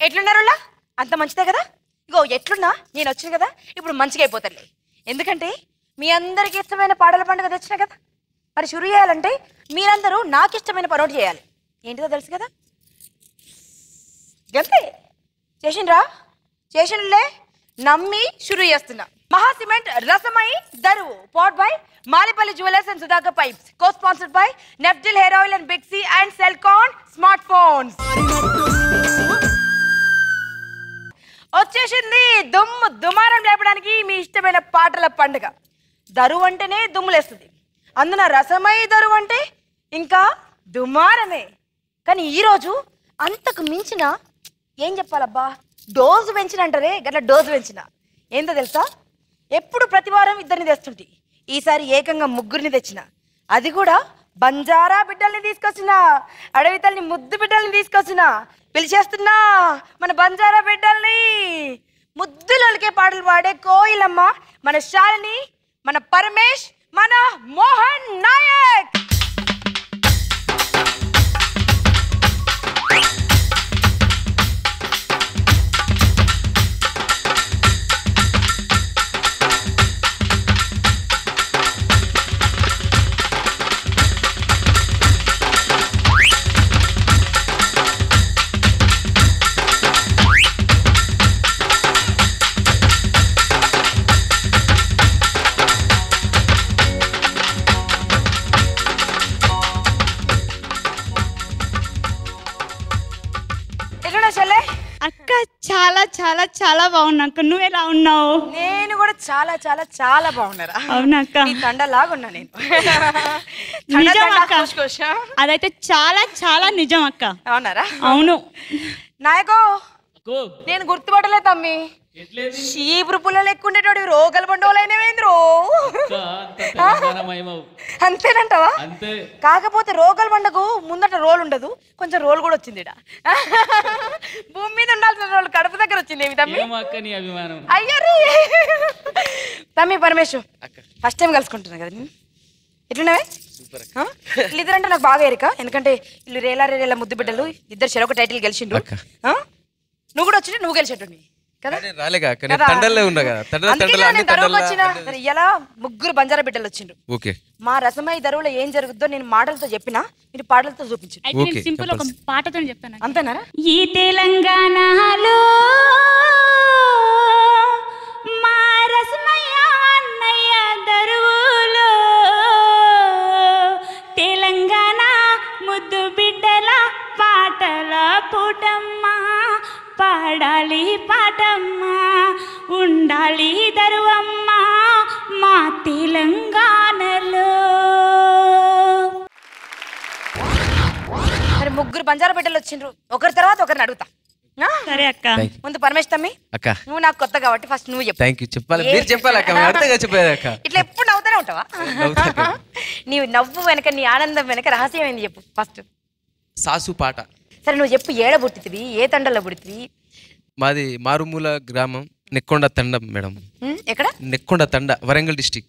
ఎట్లున్నారులా అంత మంచిదే కదా ఇగో ఎట్లున్నా నేను వచ్చాను కదా ఇప్పుడు మంచిగా అయిపోతారులే ఎందుకంటే మీ అందరికి ఇష్టమైన పాటల పండుగ తెచ్చినా కదా మరి షురు చేయాలంటే మీరందరూ నాకు ఇష్టమైన పనోటి చేయాలి ఏంటిదో తెలుసు కదా గంతే చేసిండ్రా చేసినలే నమ్మి షురు చేస్తున్నా మహా సిమెంట్ రసమై దరువు powered by Malipalli jewellers and Sudhakar pipes co sponsored by నెఫ్టిల్ hair oil and Big C and Celkon smart phones వచ్చేసింది దుమ్ము దుమారం లేపడానికి మీ ఇష్టమైన పాటల పండుగ దరువు అంటేనే దుమ్ములేస్తుంది అందున రసమై దరువు అంటే ఇంకా దుమారమే కానీ ఈరోజు అంతకు మించిన ఏం చెప్పాలబ్బా డోసు పెంచిన అంటారే గట్లా డోసు పెంచిన ఏందో తెలుసా ఎప్పుడు ప్రతి వారం ఇద్దరిని తెస్తుంటే ఈసారి ఏకంగా ముగ్గురిని తెచ్చిన అది కూడా బంజారా బిడ్డల్ని తీసుకొచ్చిన అడవి తల్లి ముద్దు బిడ్డల్ని తీసుకొచ్చిన పిలిచేస్తున్నా మన బంజారా బిడ్డల్ని ముద్దులకే పాటలు పాడే కోయిలమ్మ మన శాలిని మన పరమేష్ మన మోహన్ నాయక్ అక్క చాలా చాలా చాలా బాగున్నా అక్క నువ్వు ఎలా ఉన్నావు నేను కూడా చాలా చాలా చాలా బాగున్నారా అవునా అక్క నీ తండలాగా ఉన్నా నేను నిజం అక్క అదైతే చాలా చాలా నిజం అక్క అవునారా అవును నాయకో నేను గుర్తుపట్టలే తమ్మి చీపురు పుల్ల లెక్కుండేటోడు రోగలు బండోలైనవేంద్రో అంతేనంటావా కాకపోతే రోగల బండకు ముందట రోల్ ఉండదు కొంచెం రోల్ కూడా వచ్చింది భూమి మీద ఉండాల్సిన రోల్ కడుపు దగ్గర వచ్చింది ఏమి తమ్మి అయ్యారు తమ్మి పరమేశ్వర్ ఫస్ట్ టైం కలుసుకుంటున్నా కదా నేను ఎట్లున్నావే వీళ్ళిద్దరంటే నాకు బాగా ఎరిక ఎందుకంటే వీళ్ళు రేలా రేలా ముద్దు బిడ్డలు ఇద్దరు చెరొక టైటిల్ గెలిచిండు నువ్వు కూడా వచ్చి నువ్వు గెలిచేటండి ఇలా ముగ్గురు బంజారా బిడ్డలు వచ్చిండ్రు మా రసమై దరువులో ఏం జరుగుద్దో నేను మాటలతో చెప్పినా మీరు పాటలతో చూపించండి సింపుల్ ఒక పాటతో చెప్తాను అంతేనా ఈ తెలంగాణలో మా రసమయ్య అన్నయ్య దరువులో తెలంగాణ ముద్దు బిడ్డల పాటల పుటమ్మ పాడాలి పాటమ్మ ఉండాలి దరువమ్మ మా తెలంగాణలో మరి ముగ్గురు బంజారా బిడ్డలు వచ్చిండ్రు ఒకరి తర్వాత ఒకరిని అడుగుతా సరే అక్క ముందు పరమేష్ తమ్మి అక్క నువ్వు నాకు కొత్త కాబట్టి ఫస్ట్ నువ్వు ఇట్లా ఎప్పుడు నవ్వుతానే ఉంటావా నీ నవ్వు వెనక నీ ఆనందం వెనక రహస్యం ఏంది చెప్పు ఫస్ట్ సాసు పాట సరే నువ్వు చెప్పు ఏడ పుట్టితివి ఏ తండలో పుట్టితివి మాది మారుమూల గ్రామం నెక్కొండ తండ మేడం ఎక్కడ నెక్కొండ తండ వరంగల్ డిస్ట్రిక్ట్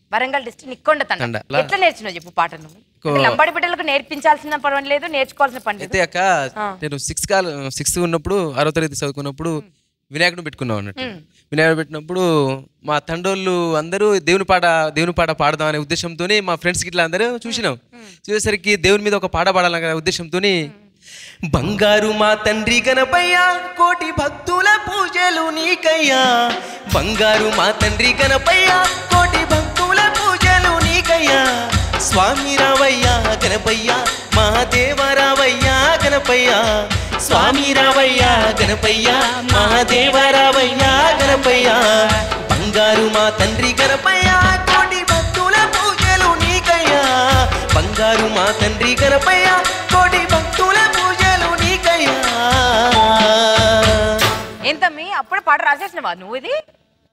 నెక్కొండ తండ ఎట్లా నేర్చినావు చెప్పు పాట నువ్వు లంబాడి బిడ్డలకు నేర్పించాల్సిన పని లేదు నేర్చుకోవాల్సిన పని అయితే అక్క నేను సిక్స్త్ ఉన్నప్పుడు 6వ తరగతి చదువుకున్నప్పుడు వినాయకుడు పెట్టుకున్నాం అన్నట్టు వినాయకుడు పెట్టినప్పుడు మా తండోళ్ళు అందరూ దేవుని పాట పాడదాం అనే ఉద్దేశంతో మా ఫ్రెండ్స్ గిట్లా అందరూ చూసేసరికి దేవుని మీద ఒక పాట పాడాలనే ఉద్దేశంతో బంగారు మా తండ్రి గణపయ్యా కోటి భక్తుల పూజలు నీకయ్యా బంగారు మా తండ్రి గణపయ్యా కోటి భక్తుల పూజలు నీకయ్యా స్వామి రావయ్యా గణపయ్యా మహాదేవ రావయ్యా గణపయ్యా స్వామి రావయ్య గణపయ్య మహాదేవ రావయ్య గణపయ్య బంగారు మా తండ్రి గణపయ్య కోటి భక్తుల పూజలు నీకయ్యా బంగారు మా తండ్రి గణపయ్య కోటి భక్తుల పూజలు నీకయ్యా. ఏంతమ్మి అప్పుడే పాట రాసేసినవా నువ్వు ఇది?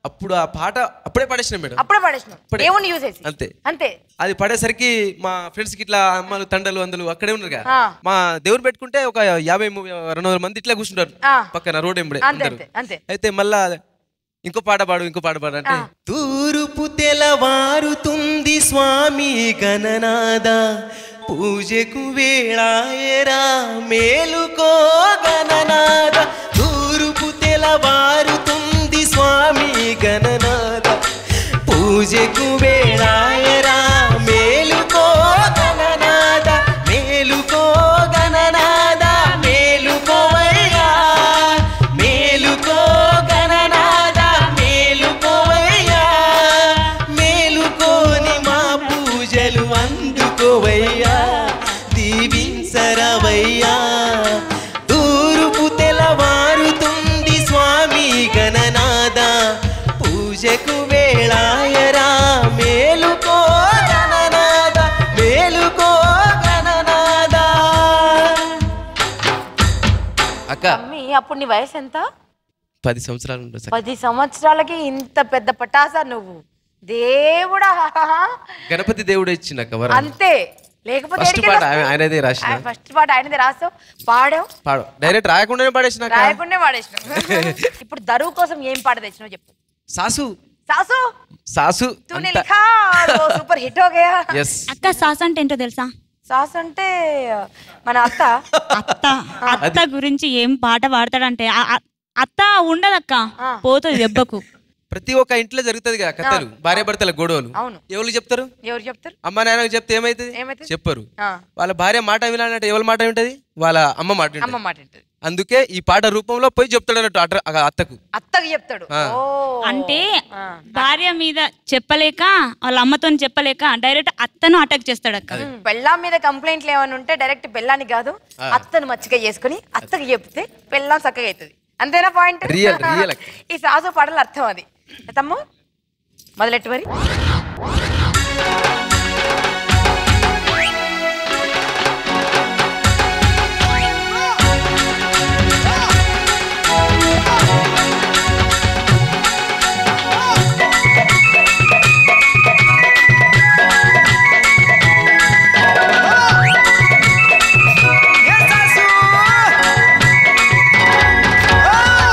అప్పుడు ఆ పాట అప్పుడే పాడేసిన మేడం. అప్పుడే పాడేసినావు ఏముంది యూజ్ చేసి? అంతే అంతే. అది పడేసరికి మా ఫ్రెండ్స్ కి ఇట్లా అమ్మలు తండలు అందరు అక్కడే ఉన్నారు ఆ. మా దేవుడు పెట్టుకుంటే ఒక 50-200 మంది ఇట్లా కూర్చుంటారు ఆ. పక్కన రోడ్ ఎంబడే అంతే అందరూ. అంతే అంతే. అయితే మళ్ళా ఇంకో పాట పాడు అంటే తూరుపు తెలవారుతుంది స్వామి గణనాద పూజకు వేళాయరా మేలుకో గణనాద తూరుపు తెలవారుతుంది స్వామి గణనాద పూజకు వేళాయరా మేలుకో గణనాద మేలుకో గణనాద మేలుకోవయ్యా మేలుకో గణనాద మేలుకోవయ్యా మేలుకోని మా పూజలు అందుకోవయ్యా దీవించరవయ్యా తూరుపు తెలవారుతుంది స్వామి గణనాద పూజకు వేళాయరా మేలుకో గణనాద మేలుకో గణనాద. అక్క అమ్మి అప్పుడు నీ వయసు ఎంత? 10 సంవత్సరాలు ఉంటుంది సార్. 10 సంవత్సరాలకి ఇంత పెద్ద పటాసా నువ్వు దేవుడా. గణపతి దేవుడు ఇచ్చింది అక్క వరం. అంతే. లేకపోతే ఫస్ట్ పాట ఆయనదే రాసిన. ఫస్ట్ పాట ఆయనదే రాస్తావు పాడావు పాడు డైరెక్ట్ రాయకుండానే పాడేసిన రాయకుండా పాడేసినావు. ఇప్పుడు దరువు కోసం ఏం పాట తెచ్చినావు చెప్పు. సాసు సాసు సాసు తూనే లిఖా वो సూపర్ హిట్ हो गया. yes అక్క సాస్ అంటే ఏంటో తెలుసా? సాస్ అంటే మన అత్త. అత్త గురించి ఏం పాట పాడతాడంటే అత్త ఉండదక్క, పోతుంది దెబ్బకు. ప్రతి ఒక్క ఇంట్లో జరుగుతుంది కదా కథలు, భార్య భర్తల గొడవలు. అవును. ఎవరు చెప్తారు? ఎవరు చెప్తారు? అమ్మ నాన్నకి చెప్తే ఏమైతుంది? చెప్పరు. వాళ్ళ భార్య మాట వినాలంటే ఎవరి మాట వింటది? వాళ్ళ అమ్మ మాట వింటది. అమ్మ మాట వింటది. అందుకే ఈ పాట రూపంలో పోయి చెప్తాడు అన్నట్టు అత్తకు. అత్తకు చెప్తాడు. అంటే భార్య మీద చెప్పలేక వాళ్ళ అమ్మతో చెప్పలేక డైరెక్ట్ అత్తను అటాక్ చేస్తాడు అక్క. పెళ్ళాం మీద కంప్లైంట్లు ఏమైనా ఉంటే డైరెక్ట్ పెళ్ళాన్ని కాదు అత్తను మచ్చిక చేసుకుని అత్తకు చెప్తే పెళ్ళాం చక్కగా అవుతుంది. అంతేనా పాయింట్? రియల్ ఈ సాసు పాటలు అర్థం అది. తమ్ము మొదలెట్టు మరి.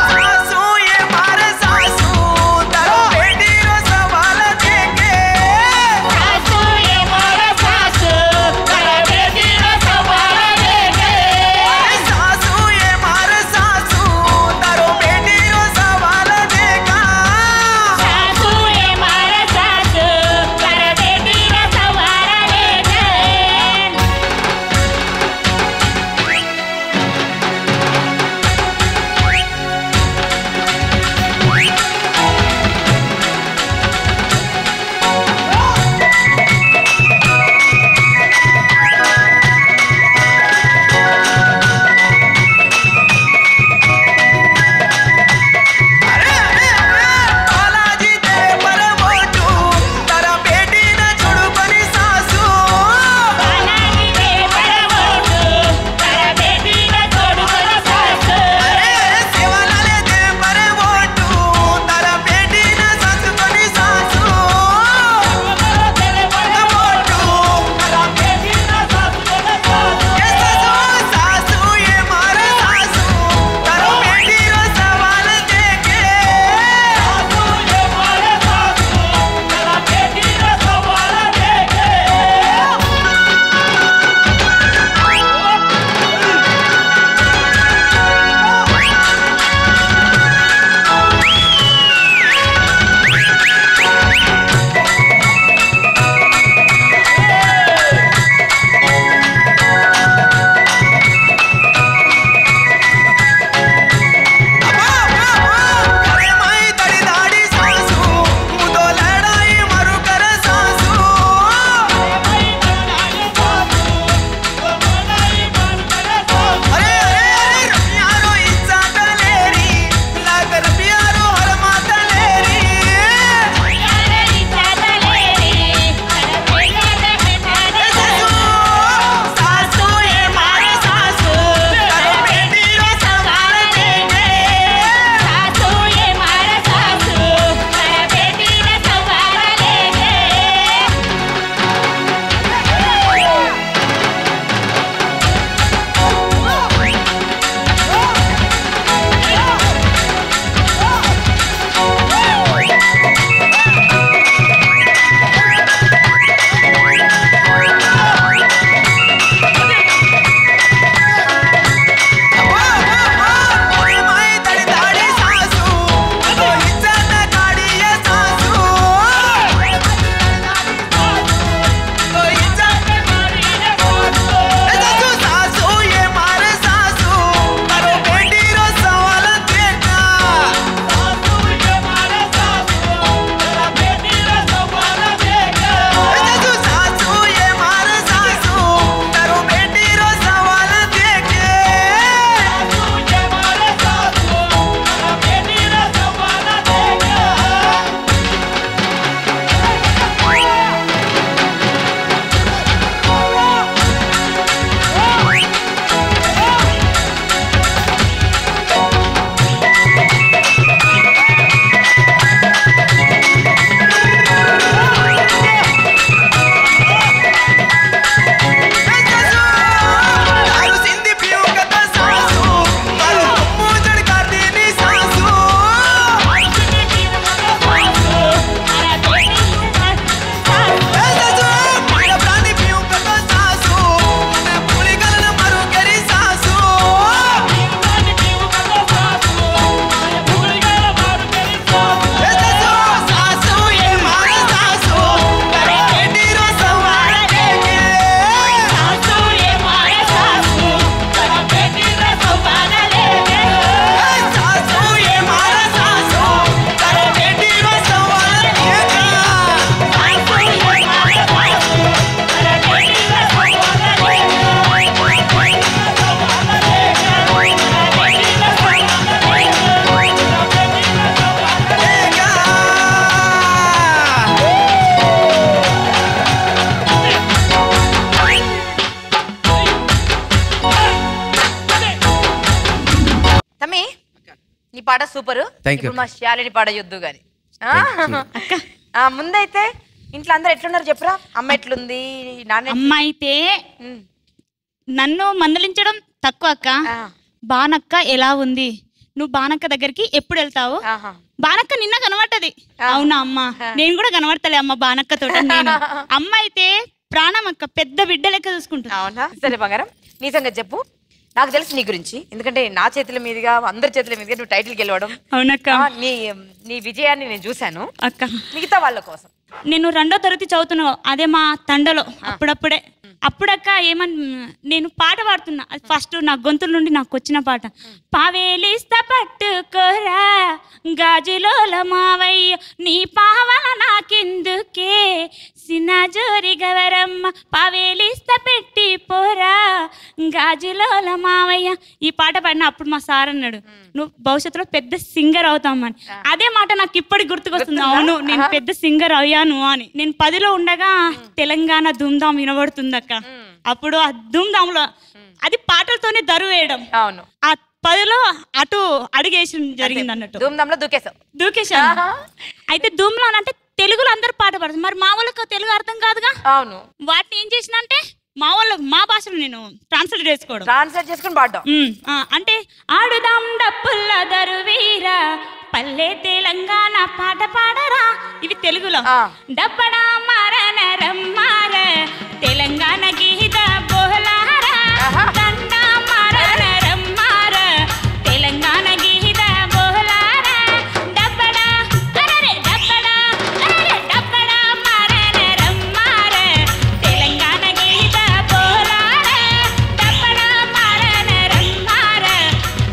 सासू ये मारे सासू तारो बेटी रो सवाल देके పాట సూపర్. Thank you. ఇప్పుడు మా శాలిని పాట యుద్ధు గాని. ముందైతే ఇంట్లో అందరు ఎట్లున్నారు చెప్పురా? అమ్మ ఎట్లుంది? నాన్న అమ్మ అయితే నన్ను మందలించడం తక్కువ అక్క. బానక్క ఎలా ఉంది, నువ్వు బానక్క దగ్గరికి ఎప్పుడు వెళ్తావు? బానక్క నిన్న కనబడ్డది. అవునా అమ్మ, నేను కూడా కనబడతలే అమ్మ బానక్క తోట. నేను అమ్మ అయితే ప్రాణం అక్క, పెద్ద బిడ్డ లెక్క చూసుకుంటా. అవునా? సరే బంగారం, నీ సంగతి చెప్పు. నాకు తెలుసు నీ గురించి, ఎందుకంటే నా చేతుల మీదుగా అందరి చేతుల మీదుగా నువ్వు టైటిల్ గెలవడం. అవునక్క. నీ విజయాన్ని నేను చూశాను అక్క. మిగతా వాళ్ళ కోసం నేను 2వ తరగతి చదువుతున్నావు, అదే మా తండలో అప్పుడప్పుడే. అప్పుడక్క నేను పాట పాడుతున్నా. ఫస్ట్ నా గొంతుల నుండి నాకు వచ్చిన పాట. పావేలిస్తా పట్టుకోరా గాజులోల మావయ్య, నీ పావన నాకెందుకే సినాజోరి గవరమ్మ, పావేలిస్తా పెట్టి పోరా గాజులోల మావయ్య. ఈ పాట పాడిన అప్పుడు మా సార్ అన్నాడు, నువ్వు భవిష్యత్తులో పెద్ద సింగర్ అవుతామని. అదే మాట నాకు ఇప్పటికి గుర్తుకొస్తుంది. అవును, నేను పెద్ద సింగర్ అయ్యాను అని. నేను 10లో ఉండగా తెలంగాణ ధూమ్ధామ్ వినబడుతుంది అక్క. అప్పుడు ఆ ధూమ్ధాంలో అది పాటలతోనే దరువు వేయడం. అవును, ఆ 10లో అటు అడిగేసి జరిగింది అన్నట్టు. ధూమ్ధాంలో దూకేశాను. అయితే ధూమ్లో అంటే తెలుగులో అందరు పాట పాడతారు, మరి మా వాళ్ళకి తెలుగు అర్థం కాదుగా. అవును, వాటిని ఏం చేసిన అంటే మా వాళ్ళకి మా భాషలో నేను ట్రాన్స్లేట్ చేసుకొని పాడడం. అంటే ఆడుదాం డప్పుల్ల దరువీరా పల్లె తెలంగాణ పాట పాడరా, ఇవి తెలుగులో. డబ్బడా మారన రమ్మార తెలంగాణ గీత బోలారా, దండా మారన రమ్మార తెలంగాణ గీత బోలారా, డబ్బడా అరే డబ్బడా అరే డబ్బడా మారన రమ్మార తెలంగాణ గీత బోలారా, డబ్బడా మారన రమ్మార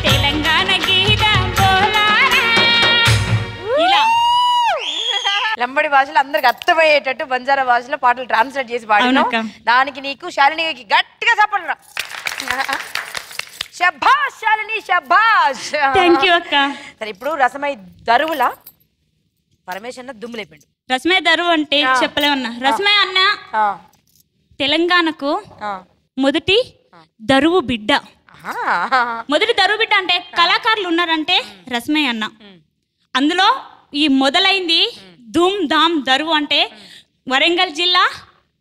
తెలంగాణ గీత బోలారా. ఇలా లంబడి భాషలో అందరికి అర్థమయ్యేటట్టు బంజారా భాషలో పాటలు ట్రాన్స్లేట్ చేసి పాడినావు. దానికి నీకు శాలినికి గట్టిగా చెప్పండి. శభాష్ శాలిని, శభాష్. థ్యాంక్ యూ అక్క. సరే, ఇప్పుడు రసమై దరువుల పరమేశ్ అన్న దుమ్ములేపిండు. రసమై దరువు అంటే చెప్పలేమన్నా. రసమై అన్న తెలంగాణకు మొదటి దరువు బిడ్డ. మొదటి దరువు బిడ్డ అంటే కళాకారులు ఉన్నారంటే రసమై అన్న. అందులో ఈ మొదలైంది ధూమ్ ధామ్ దరువు అంటే వరంగల్ జిల్లా,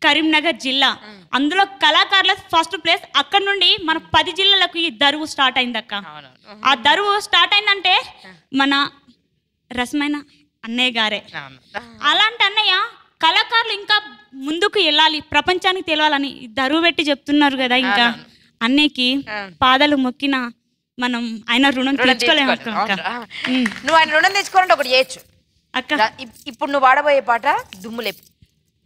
కరీంనగర్ జిల్లా. అందులో కళాకారుల ఫస్ట్ ప్లేస్. అక్కడ నుండి మన 10 జిల్లాలకు ఈ దరువు స్టార్ట్ అయింది అక్క. ఆ దరువు స్టార్ట్ అయిందంటే మన రసమైన అన్నయ్య గారే. అలాంటి అన్నయ్య కళాకారులు ఇంకా ముందుకు వెళ్ళాలి, ప్రపంచానికి తెలవాలని దరువు పెట్టి చెప్తున్నారు కదా. ఇంకా అన్నయ్యకి పాదాలు మొక్కిన మనం ఆయన రుణం తెచ్చుకోలేము అక్క. నువ్వు ఆయన రుణం తెచ్చుకోవాలంటే ఒకటి చేయొచ్చు అక్క. ఇప్పుడు నువ్వు వాడబోయే పాట దుమ్ములేపు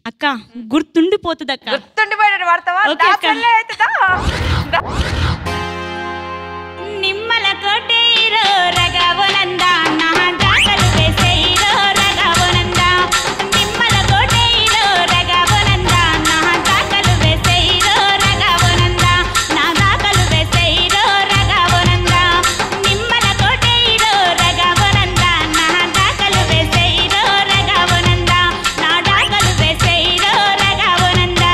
అక్క. గుర్తుండిపోతుంది అక్క. గుర్తుండిపోయేటట్టు వాడతావా? నిమ్మల కోటేరో రగవనందా నా దాకలు వేసేరో రగవనందా, నిమ్మల కోటేరో రగవనందా నా దాకలు వేసేరో రగవనందా, నా దాకలు వేసేరో రగవనందా, నిమ్మల కోటేరో రగవనందా నా దాకలు వేసేరో రగవనందా, నా దాకలు వేసేరో రగవనందా.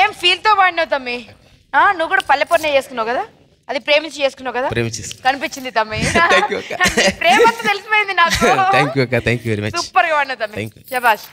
ఏం ఫీల్ తో పాడినావు తమ్మి నువ్వు కూడా పల్లె పొన్నే చేసుకున్నావు కదా అది ప్రేమించి చేసుకున్నావు కదా కనిపించింది తమ్మి ప్రేమ తెలిసిపోయింది నాకు thank you very much super గా పాడినావు తమ్మి శభాష్